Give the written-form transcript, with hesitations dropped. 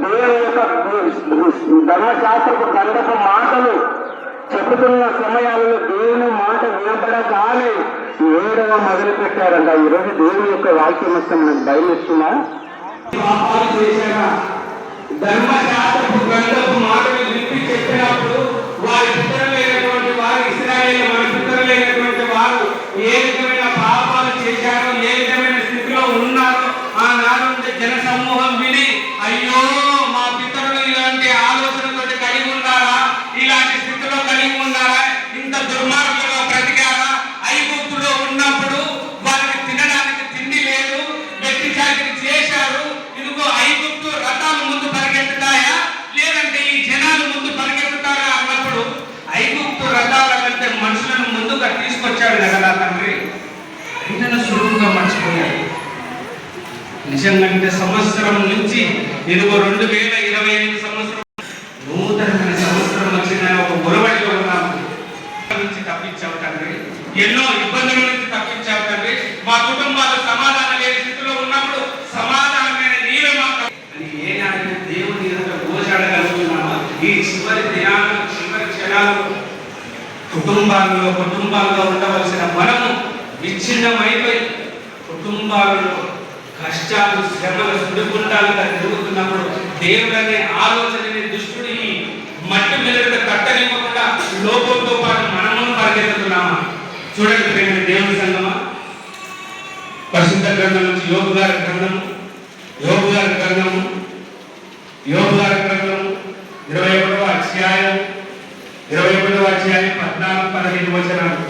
దేవుని యొక్క ధర్మశాస్త్రపు గ్రంథపు మాటలు చెబుతున్న సమయాలలో దేవుని మాట వినపడగానే ఏడవ మొదలు పెట్టారంట. ఈరోజు దేవుని యొక్క వాక్యం వస్తే మనకు బయలుస్తున్నా పాపాలు చేశారా ధర్మశాస్త్రపు గ్రంథపు మాటలు విప్పి చెప్పినప్పుడు వారి పితరులైనటువంటి వారు ఇశ్రాయేలు మన పితరులైనటువంటి వారు ఏ విధమైన పాపాలు చేశారో ఏ విధమైన స్థితిలో ఉన్నారో ఆనాడు జన సమూహం విని అయ్యో మా పితరులు ఇలాంటి ఆలోచనతో కలిగి ఉన్నారా, ఇలాంటి స్థితిలో కలిగి ఉన్నారా, ఇంత దుర్మార్గంగా బ్రతికారా, ఐగుప్తులో ఉన్నప్పుడు వారికి తినడానికి తిండి లేదు, వెట్టి చాకిరి చేశారు, ఇదిగో ఐగుప్తు రథాలు ముందు పరిగెత్తుతాయా లేదంటే ఈ జనాలు ముందు పరిగెత్తుతారా అన్నప్పుడు ఐగుప్తు రథాల కంటే మనుషులను ముందుగా తీసుకొచ్చాడు కదా తండ్రి. వెంటనే సులువుగా మర్చిపోయాడు. నిజంగా సంవత్సరం నుంచి ఇదిగో 2025 సంవత్సరం నూతనమైన సంవత్సరం వచ్చిన ఒక గురవడిలో ఉన్నాము. నుంచి తప్పించావు తండ్రి, ఎన్నో ఇబ్బందుల నుంచి తప్పించావు తండ్రి. మా కుటుంబాలు సమాధానం లేని స్థితిలో ఉన్నప్పుడు సమాధానమైన నీవే మాకు అని ఏనాడు దేవుని గోజాడగలుగుతున్నామా? ఈ చివరి దినాలు చివరి క్షణాలు కుటుంబాల్లో ఉండవలసిన మనము విచ్ఛిన్నమైపోయి కుటుంబాలలో కష్టాలు శ్రమలు సుడిగుండాలుగా తిరుగుతున్నప్పుడు దేవుడనే ఆలోచనని దుష్టుడి మట్టి మీద కట్టనివ్వకుండా లోకంతో పాటు మనము పరిగెత్తుతున్నామా? చూడండి ప్రేమ దేవుని సంగమా, పరిశుద్ధ గ్రంథం నుంచి యోబు గారి గ్రంథము 21వ అధ్యాయం 14-15 వచనాలు.